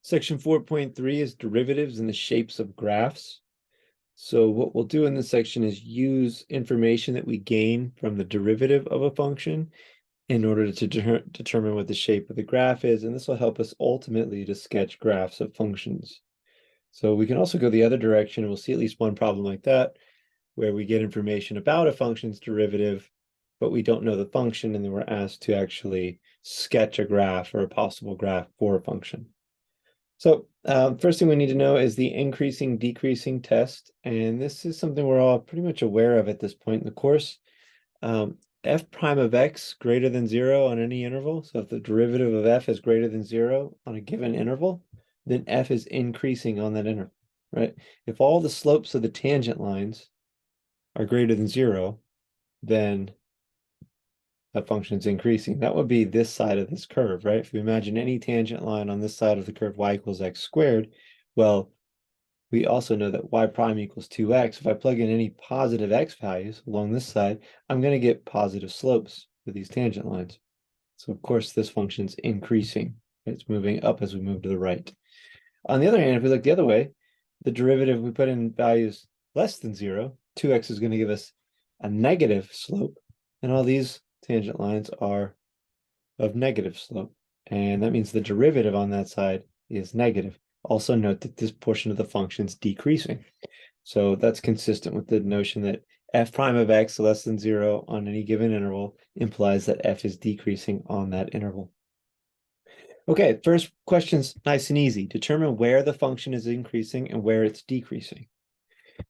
Section 4.3 is derivatives and the shapes of graphs. So what we'll do in this section is use information that we gain from the derivative of a function in order to determine what the shape of the graph is, and this will help us ultimately to sketch graphs of functions. So we can also go the other direction, and we'll see at least one problem like that, where we get information about a function's derivative, but we don't know the function, and then we're asked to actually sketch a graph or a possible graph for a function. So first thing we need to know is the increasing decreasing test, and this is something we're all pretty much aware of at this point in the course. F prime of x greater than 0 on any interval. So if the derivative of f is greater than 0 on a given interval, then f is increasing on that interval, right? If all the slopes of the tangent lines are greater than 0, then that function's increasing. That would be this side of this curve, right? If we imagine any tangent line on this side of the curve y equals x squared, well, we also know that y prime equals 2x. If I plug in any positive x values along this side, I'm going to get positive slopes for these tangent lines. So of course, this function's increasing. It's moving up as we move to the right. On the other hand, if we look the other way, the derivative, we put in values less than 0, 2x is going to give us a negative slope, and all these tangent lines are of negative slope. And that means the derivative on that side is negative. Also note that this portion of the function is decreasing. So that's consistent with the notion that f prime of x less than 0 on any given interval implies that f is decreasing on that interval. Okay, first question's nice and easy. Determine where the function is increasing and where it's decreasing.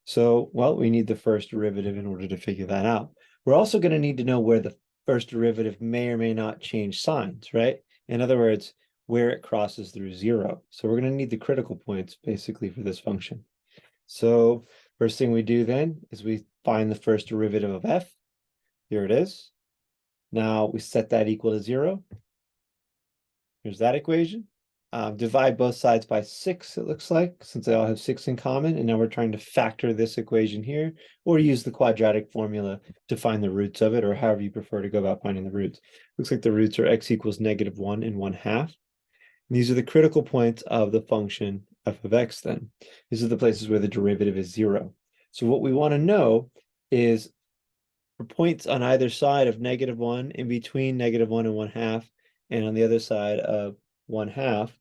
So, well, we need the first derivative in order to figure that out. We're also going to need to know where the first derivative may or may not change signs, right? In other words, where it crosses through 0. So we're going to need the critical points basically for this function. So first thing we do then is we find the first derivative of f. Here it is. Now we set that equal to 0. Here's that equation. Divide both sides by 6, it looks like, since they all have 6 in common. And now we're trying to factor this equation here, or use the quadratic formula to find the roots of it, or however you prefer to go about finding the roots. Looks like the roots are x equals -1 and 1/2. And these are the critical points of the function f of x then. These are the places where the derivative is 0. So what we want to know is for points on either side of -1, in between -1 and 1/2, and on the other side of 1/2,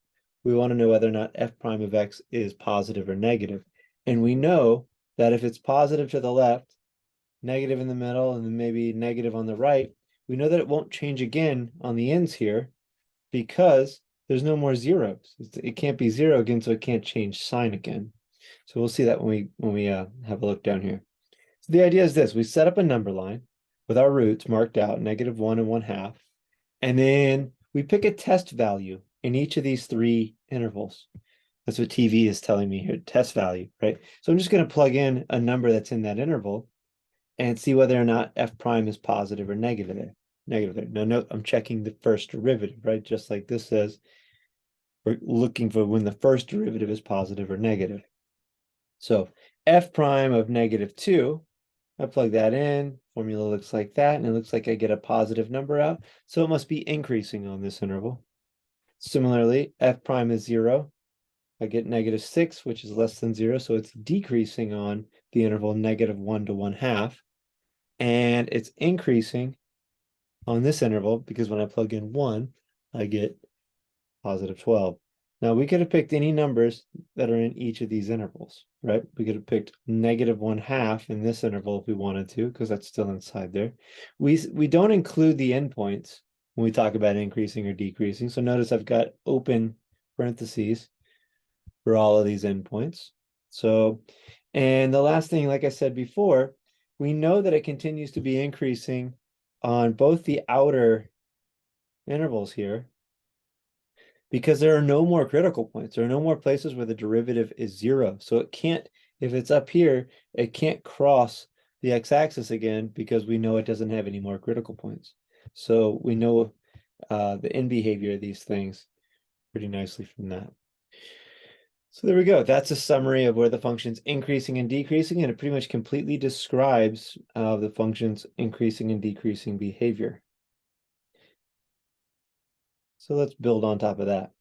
we want to know whether or not f prime of x is positive or negative. And we know that if it's positive to the left, negative in the middle, and then maybe negative on the right, we know that it won't change again on the ends here because there's no more zeros. It can't be 0 again, so it can't change sign again. So we'll see that when we have a look down here. So the idea is this: we set up a number line with our roots marked out, -1 and 1/2, and then we pick a test value in each of these 3 intervals. That's what TV is telling me here, test value, right? So I'm just going to plug in a number that's in that interval and see whether or not f prime is positive or negative there. Negative there. Now note, I'm checking the first derivative, right? Just like this says, we're looking for when the first derivative is positive or negative. So f prime of -2, I plug that in, formula looks like that, and it looks like I get a positive number out, so it must be increasing on this interval. Similarly, f prime is 0, I get -6, which is less than 0, so it's decreasing on the interval -1 to 1/2, and it's increasing on this interval because when I plug in 1, I get +12. Now we could have picked any numbers that are in each of these intervals, right? We could have picked -1/2 in this interval if we wanted to, because that's still inside there. We don't include the endpoints when we talk about increasing or decreasing. So notice I've got open parentheses for all of these endpoints. So, and the last thing, like I said before, we know that it continues to be increasing on both the outer intervals here, because there are no more critical points. There are no more places where the derivative is 0. So it can't, if it's up here, it can't cross the x-axis again because we know it doesn't have any more critical points. So we know the end behavior of these things pretty nicely from that. So there we go. That's a summary of where the function's increasing and decreasing, and it pretty much completely describes the function's increasing and decreasing behavior. So let's build on top of that.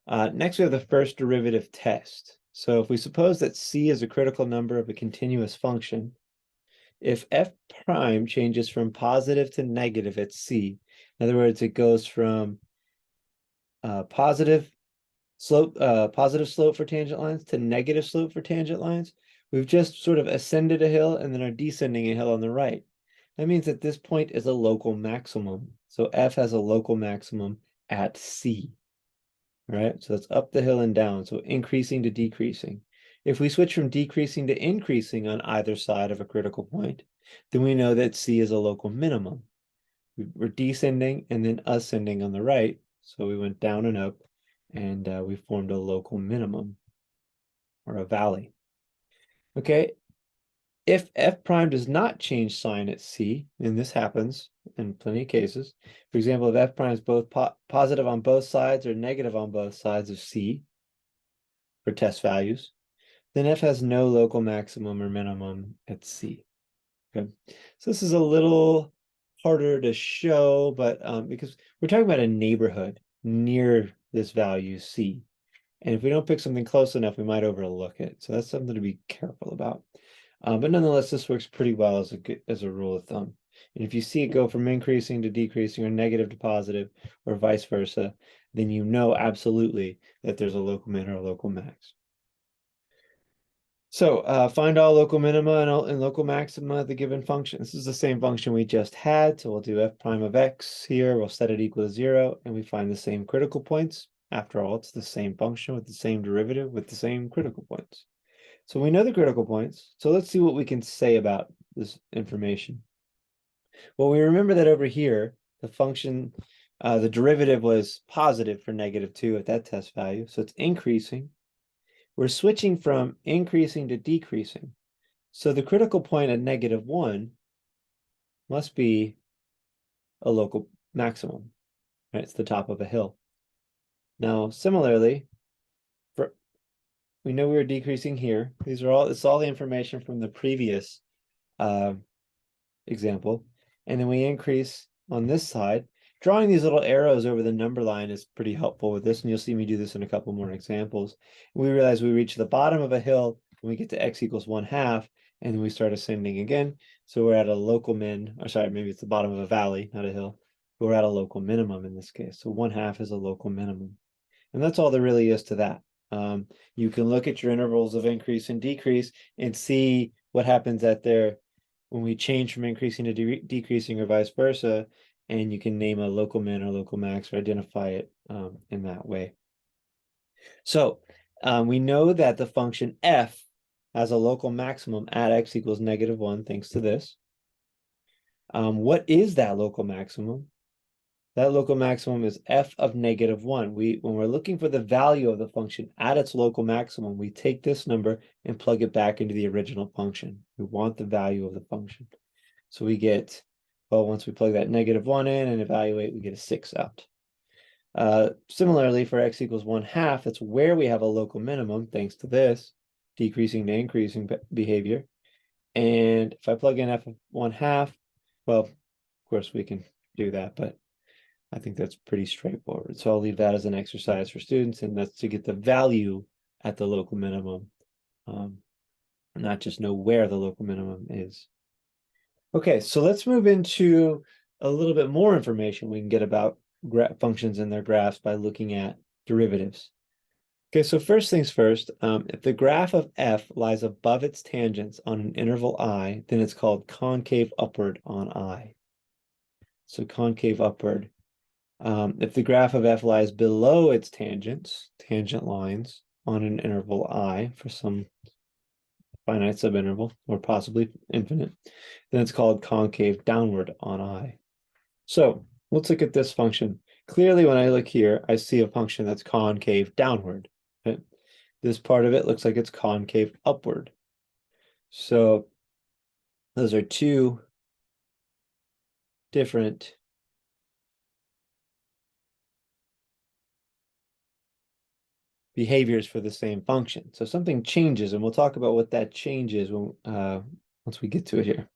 Next, we have the first derivative test. So if we suppose that c is a critical number of a continuous function, if f prime changes from positive to negative at c, in other words, it goes from positive slope for tangent lines to negative slope for tangent lines, we've just sort of ascended a hill and then are descending a hill on the right. That means that this point is a local maximum. So f has a local maximum at c. Right? So that's up the hill and down, so increasing to decreasing. If we switch from decreasing to increasing on either side of a critical point, then we know that C is a local minimum. We're descending and then ascending on the right, so we went down and up, and we formed a local minimum, or a valley. Okay, if f prime does not change sign at C, and this happens in plenty of cases, for example, if f prime is both positive on both sides or negative on both sides of C for test values, then f has no local maximum or minimum at C. Okay, so this is a little harder to show, but because we're talking about a neighborhood near this value C. And if we don't pick something close enough, we might overlook it. So that's something to be careful about. But nonetheless, this works pretty well as a rule of thumb. And if you see it go from increasing to decreasing or negative to positive or vice versa, then you know absolutely that there's a local min or a local max. So find all local minima and local maxima of the given function. This is the same function we just had. So we'll do f prime of x here. We'll set it equal to 0, and we find the same critical points. After all, it's the same function with the same derivative with the same critical points. So we know the critical points. So let's see what we can say about this information. Well, we remember that over here, the function, the derivative was positive for -2 at that test value. So it's increasing. We're switching from increasing to decreasing. So the critical point at -1 must be a local maximum, right? It's the top of a hill. Now, similarly, we know we were decreasing here. It's all the information from the previous example. And then we increase on this side. Drawing these little arrows over the number line is pretty helpful with this, and you'll see me do this in a couple more examples. We realize we reach the bottom of a hill when we get to x equals 1/2, and then we start ascending again. So we're at a local min, or sorry, maybe it's the bottom of a valley, not a hill. But we're at a local minimum in this case. So 1/2 is a local minimum. And that's all there really is to that. You can look at your intervals of increase and decrease and see what happens at there when we change from increasing to decreasing or vice versa, and you can name a local min or local max or identify it in that way. So we know that the function f has a local maximum at x equals -1 thanks to this. What is that local maximum? That local maximum is f of -1. When we're looking for the value of the function at its local maximum, we take this number and plug it back into the original function. We want the value of the function. So we get, well, once we plug that -1 in and evaluate, we get a 6 out. Similarly, for x equals 1/2, that's where we have a local minimum, thanks to this decreasing to increasing behavior. And if I plug in f of 1/2, well, of course we can do that, but I think that's pretty straightforward. So I'll leave that as an exercise for students, and that's to get the value at the local minimum, not just know where the local minimum is. Okay, so let's move into a little bit more information we can get about functions and their graphs by looking at derivatives. Okay, so first things first, if the graph of f lies above its tangents on an interval I, then it's called concave upward on I. So concave upward. If the graph of f lies below its tangents, tangent lines, on an interval I for some finite subinterval, or possibly infinite, then it's called concave downward on I. So let's look at this function. Clearly, when I look here, I see a function that's concave downward. Okay? This part of it looks like it's concave upward. So those are two different behaviors for the same function. So something changes, and we'll talk about what that change is when once we get to it here,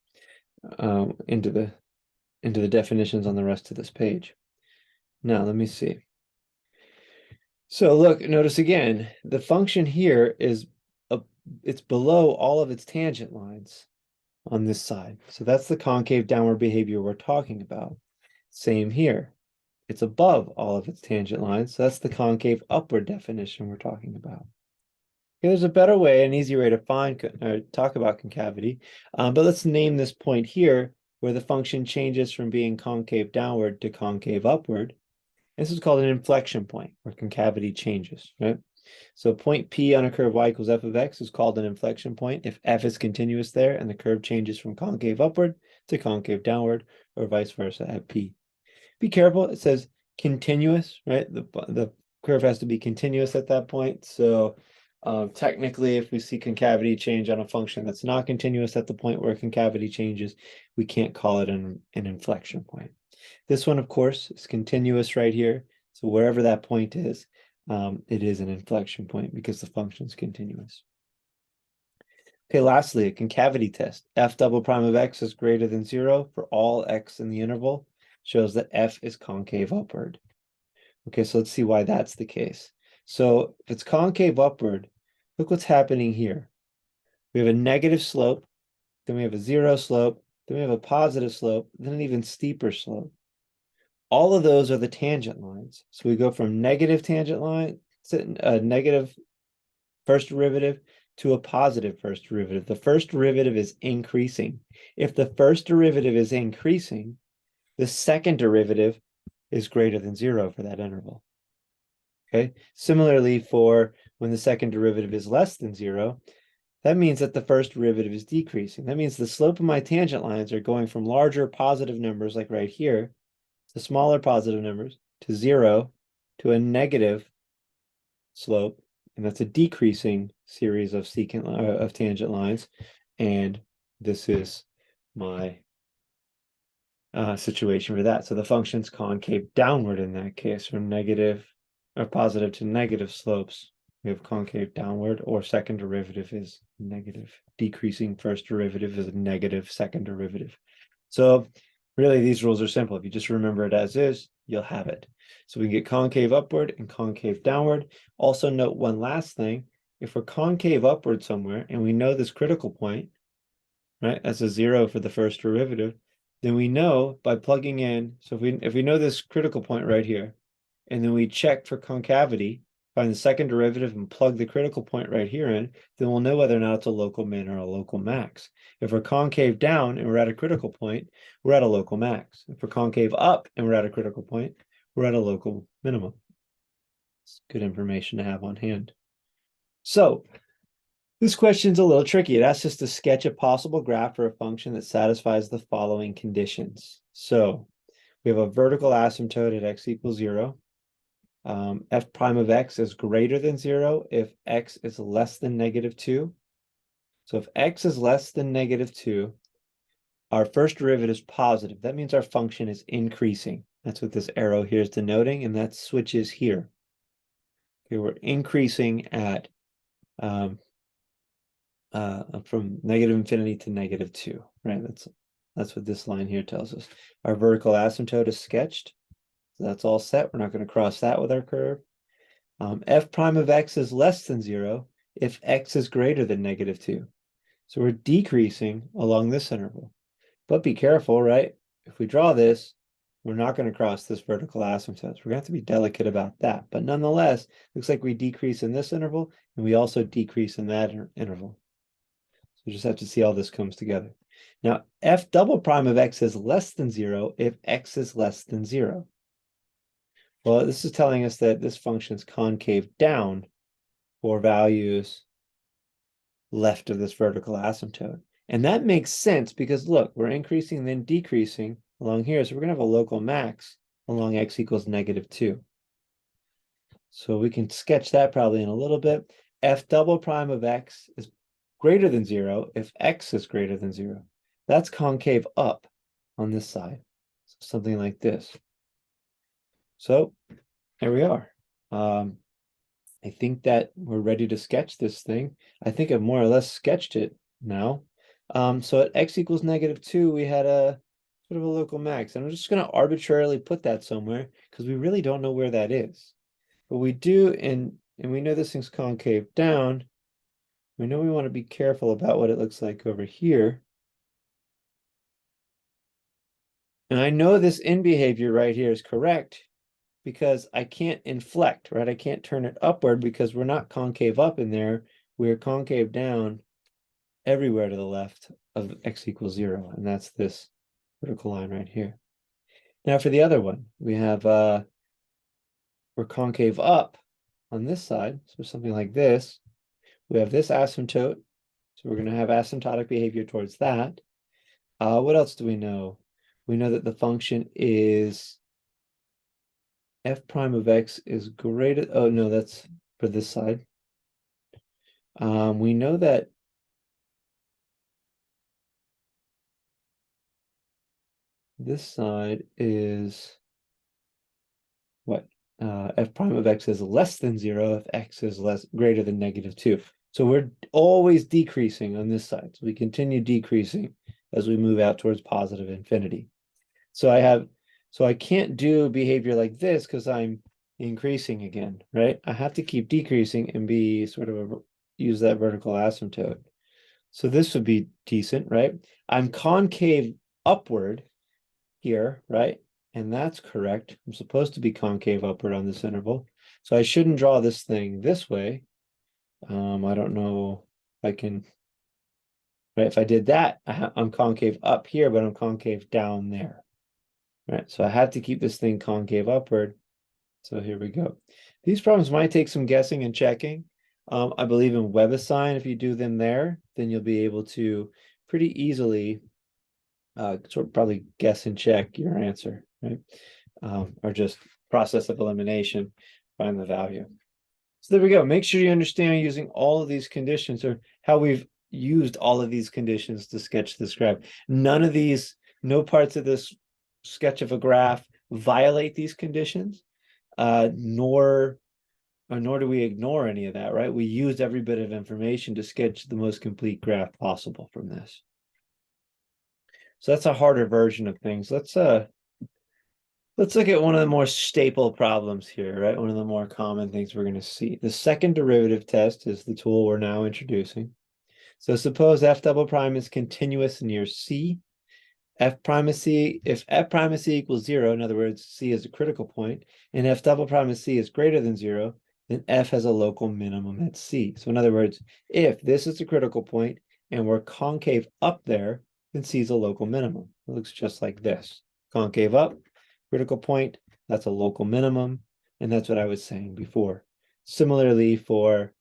into the definitions on the rest of this page. Now, let me see. So look, notice again, the function here is it's below all of its tangent lines on this side. So that's the concave downward behavior we're talking about. Same here. It's above all of its tangent lines. So that's the concave upward definition we're talking about. Okay, there's a better way, an easier way to talk about concavity. But let's name this point here where the function changes from being concave downward to concave upward. This is called an inflection point where concavity changes, right? So point P on a curve y equals f of x is called an inflection point if f is continuous there and the curve changes from concave upward to concave downward or vice versa at P. Be careful, it says continuous, right? The curve has to be continuous at that point. So technically, if we see concavity change on a function that's not continuous at the point where concavity changes, we can't call it an inflection point. This one, of course, is continuous right here. So wherever that point is, it is an inflection point because the function is continuous. Okay, lastly, a concavity test. F double prime of x is greater than 0 for all x in the interval shows that f is concave upward. Okay, so let's see why that's the case. So if it's concave upward, look what's happening here. We have a negative slope, then we have a 0 slope, then we have a positive slope, then an even steeper slope. All of those are the tangent lines. So we go from negative tangent line, negative first derivative to a positive first derivative. The first derivative is increasing. If the first derivative is increasing, the second derivative is greater than 0 for that interval. Okay. Similarly, for when the second derivative is less than 0, that means that the first derivative is decreasing. That means the slope of my tangent lines are going from larger positive numbers, like right here, to smaller positive numbers, to 0, to a negative slope, and that's a decreasing series of secant of tangent lines. And this is my situation for that. So the function's concave downward in that case, from negative or positive to negative slopes. We have concave downward, or second derivative is negative. Decreasing first derivative is a negative second derivative. So really, these rules are simple. If you just remember it as is, you'll have it. So we can get concave upward and concave downward. Also note one last thing. If we're concave upward somewhere and we know this critical point, right, as a 0 for the first derivative, then we know by plugging in, so if we know this critical point right here, and then we check for concavity, find the second derivative and plug the critical point right here in, then we'll know whether or not it's a local min or a local max. If we're concave down and we're at a critical point, we're at a local max. If we're concave up and we're at a critical point, we're at a local minimum. It's good information to have on hand. So this question's a little tricky. It asks us to sketch a possible graph for a function that satisfies the following conditions. So we have a vertical asymptote at x equals 0. F prime of x is greater than 0 if x is less than -2. So if x is less than -2, our first derivative is positive. That means our function is increasing. That's what this arrow here is denoting, and that switches here. Okay, we're increasing at from -infinity to -2, right? That's what this line here tells us. Our vertical asymptote is sketched. So that's all set. We're not going to cross that with our curve. F prime of x is less than 0 if x is greater than -2. So we're decreasing along this interval. But be careful, right? If we draw this, we're not going to cross this vertical asymptote. We're going to have to be delicate about that. But nonetheless, looks like we decrease in this interval, and we also decrease in that interval. So we just have to see how this comes together. Now, f double prime of x is less than 0 if x is less than 0. Well, this is telling us that this function is concave down for values left of this vertical asymptote. And that makes sense because look, we're increasing and then decreasing along here. So we're going to have a local max along x equals -2. So we can sketch that probably in a little bit. F double prime of x is greater than 0 if x is greater than 0. That's concave up on this side. So something like this. So there we are. I think that we're ready to sketch this thing. I think I've more or less sketched it now. So at x equals -2, we had a sort of a local max. And I'm just going to arbitrarily put that somewhere because we really don't know where that is. But we do, and we know this thing's concave down. We know we want to be careful about what it looks like over here. And I know this in behavior right here is correct because I can't inflect, right? I can't turn it upward because we're not concave up in there. We're concave down everywhere to the left of x equals 0. And that's this vertical line right here. Now for the other one, we have we're concave up on this side. So something like this. We have this asymptote. So we're going to have asymptotic behavior towards that. What else do we know? We know that the function is f prime of x is greater. Oh, no, that's for this side. We know that this side is what? F prime of x is less than 0 if x is greater than -2. So we're always decreasing on this side. So we continue decreasing as we move out towards positive infinity. So I can't do behavior like this because I'm increasing again, right? I have to keep decreasing and be sort of use that vertical asymptote. So this would be decent, right? I'm concave upward here, right? And that's correct. I'm supposed to be concave upward on this interval. So I shouldn't draw this thing this way. I don't know if I can, right? If I did that, I'm concave up here, but I'm concave down there. Right, so I have to keep this thing concave upward. So here we go. These problems might take some guessing and checking. I believe in WebAssign, if you do them there, then you'll be able to pretty easily sort of probably guess and check your answer, right? Or just process of elimination, find the value. So there we go. Make sure you understand using all of these conditions or how we've used all of these conditions to sketch this graph. None of these, no parts of this sketch of a graph violate these conditions, nor do we ignore any of that, right? We used every bit of information to sketch the most complete graph possible from this. So that's a harder version of things. Let's look at one of the more staple problems here, right? One of the more common things we're going to see. The second derivative test is the tool we're now introducing. So suppose f double prime is continuous near C. F prime of C, if f prime of C equals 0, in other words, C is a critical point, and f double prime of C is greater than 0, then f has a local minimum at C. So in other words, if this is a critical point and we're concave up there, then C is a local minimum. It looks just like this. Concave up, critical point, that's a local minimum, and that's what I was saying before. Similarly for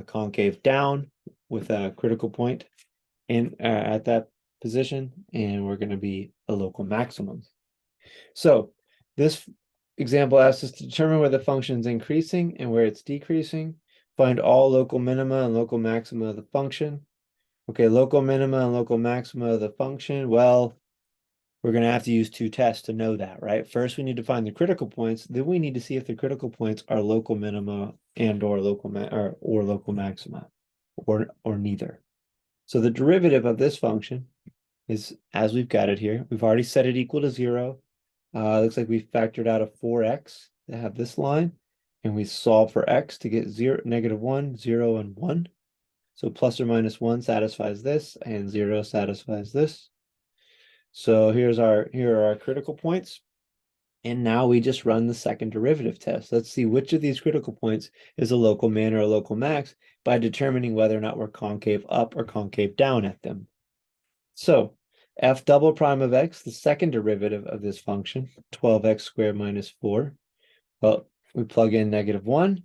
concave down with a critical point and at that position, and we're going to be a local maximum. So this example asks us to determine where the function is increasing and where it's decreasing. Find all local minima and local maxima of the function. Okay, local minima and local maxima of the function. Well, we're going to have to use two tests to know that, right? First, we need to find the critical points. Then we need to see if the critical points are local minima and or local local maxima, or neither. So the derivative of this function is as we've got it here. We've already set it equal to 0. Looks like we factored out a 4x to have this line, and we solve for x to get 0, -1, 0, and 1. So plus or minus 1 satisfies this, and 0 satisfies this. So here are our critical points. And now we just run the second derivative test. Let's see which of these critical points is a local min or a local max by determining whether or not we're concave up or concave down at them. So f double prime of x, the second derivative of this function, 12x squared minus 4. Well, we plug in -1,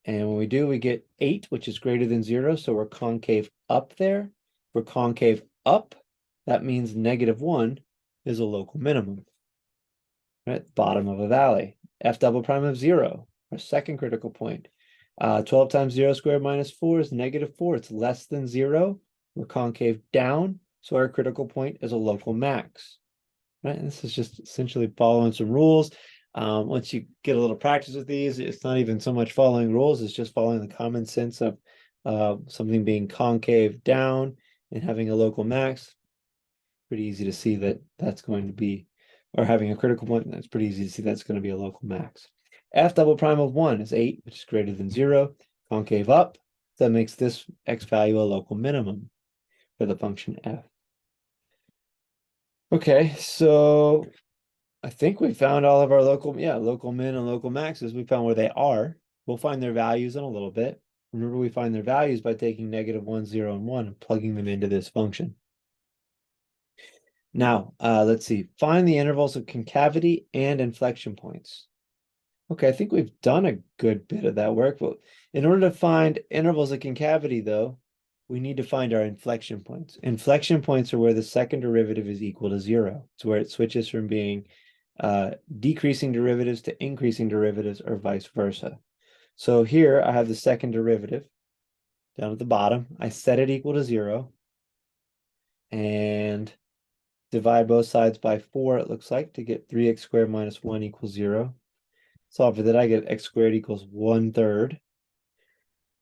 and when we do, we get 8, which is greater than 0, so we're concave up there. We're concave up, that means -1 is a local minimum, right? Bottom of a valley. F double prime of 0, our second critical point. 12 times 0 squared minus 4 is -4. It's less than 0. We're concave down. So our critical point is a local max, right? And this is just essentially following some rules. Once you get a little practice with these, it's not even so much following rules, it's just following the common sense of something being concave down and having a local max. Pretty easy to see that that's going to be, or having a critical point, that's pretty easy to see that's going to be a local max. F double prime of 1 is 8, which is greater than 0. Concave up, that makes this x value a local minimum for the function f. Okay, so I think we found all of our local min and local maxes. We found where they are. We'll find their values in a little bit. Remember, we find their values by taking -1, 0, and 1 and plugging them into this function. Now, let's see. Find the intervals of concavity and inflection points. Okay, I think we've done a good bit of that work, but in order to find intervals of concavity, though, we need to find our inflection points. Inflection points are where the second derivative is equal to 0. It's where it switches from being decreasing derivatives to increasing derivatives or vice versa. So here I have the second derivative down at the bottom. I set it equal to 0 and divide both sides by 4, it looks like, to get 3x squared minus 1 equals 0. Solve for that, I get x squared equals 1/3.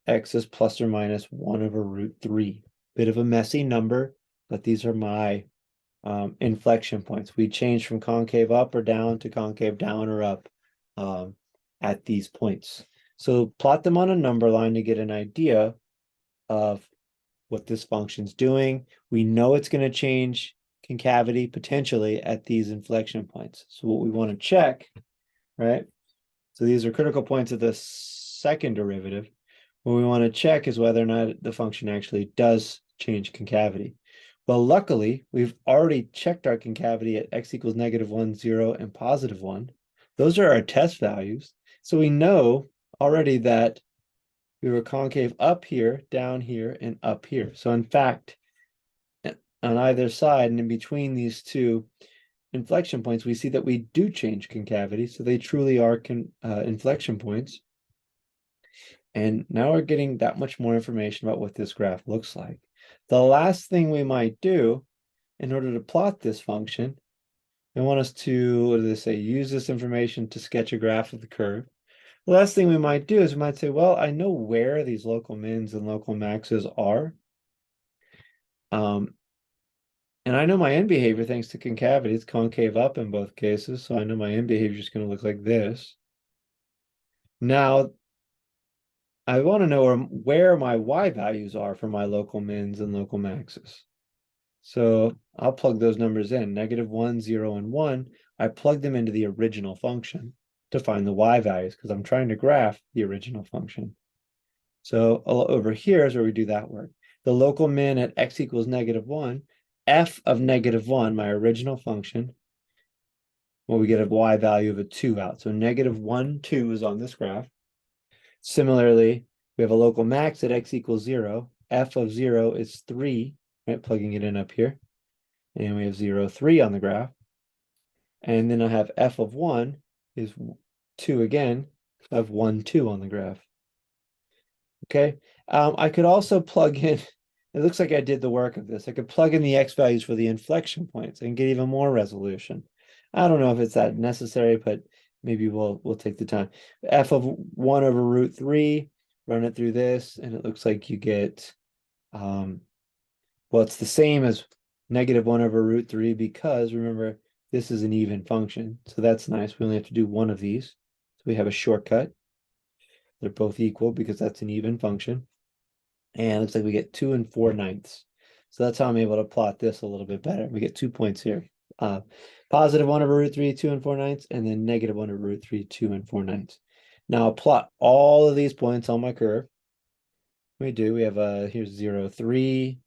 X is plus or minus 1/√3. Bit of a messy number, but these are my inflection points. We change from concave up or down to concave down or up at these points. So plot them on a number line to get an idea of what this function's doing. We know it's going to change concavity potentially at these inflection points. So what we want to check, right? So these are critical points of the second derivative. What we want to check is whether or not the function actually does change concavity. Well, luckily, we've already checked our concavity at x equals -1, 0, and +1. Those are our test values. So we know already that we were concave up here, down here, and up here. So in fact, on either side and in between these two inflection points, we see that we do change concavity. So they truly are inflection points. And now we're getting that much more information about what this graph looks like. The last thing we might do in order to plot this function, they want us to, what do they say, use this information to sketch a graph of the curve. The last thing we might do is we might say, well, I know where these local mins and local maxes are. And I know my end behavior thanks to concavity. It's concave up in both cases, so I know my end behavior is going to look like this. Now, I want to know where my y values are for my local mins and local maxes. So I'll plug those numbers in, -1, 0, and 1. I plug them into the original function to find the y values because I'm trying to graph the original function. So over here is where we do that work. The local min at x equals -1, f of -1, my original function, well, we get a y value of a 2 out. So -1, 2 is on this graph. Similarly, we have a local max at x equals 0. F of 0 is 3, right? Plugging it in up here. And we have 0, 3 on the graph. And then I have f of 1 is 2 again. I have 1, 2 on the graph. Okay. I could also plug in, it looks like I did the work of this. I could plug in the x values for the inflection points and get even more resolution. I don't know if it's that necessary, but maybe we'll take the time. F of 1/√3, run it through this, and it looks like you get, well, it's the same as -1/√3 because remember, this is an even function. So that's nice. We only have to do one of these. So we have a shortcut. They're both equal because that's an even function. And it looks like we get 2 4/9. So that's how I'm able to plot this a little bit better. We get 2 points here. +1/√3, 2 4/9, and then -1/√3, 2 4/9. Now I'll plot all of these points on my curve. We have here's 0, 3,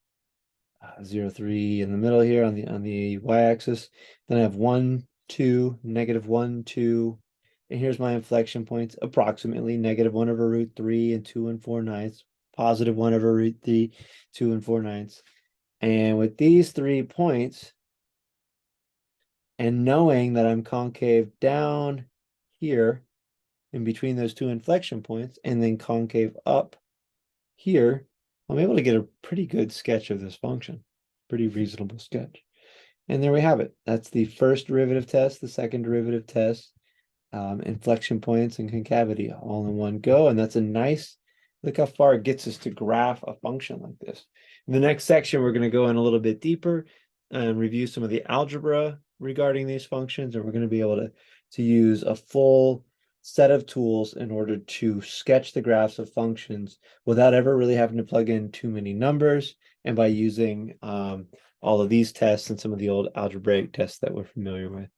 0, 3 in the middle here on the y-axis. Then I have 1, 2, -1, 2, and here's my inflection points, approximately -1/√3 and 2 4/9, +1/√3, 2 4/9. And with these 3 points, and knowing that I'm concave down here in between those 2 inflection points, and then concave up here, I'm able to get a pretty good sketch of this function. Pretty reasonable sketch. And there we have it. That's the first derivative test, the second derivative test, inflection points and concavity all in one go. And that's a nice, look how far it gets us to graph a function like this. In the next section, we're going to go in a little bit deeper and review some of the algebra regarding these functions. And we're going to be able to use a full set of tools in order to sketch the graphs of functions without ever really having to plug in too many numbers, and by using all of these tests and some of the old algebraic tests that we're familiar with.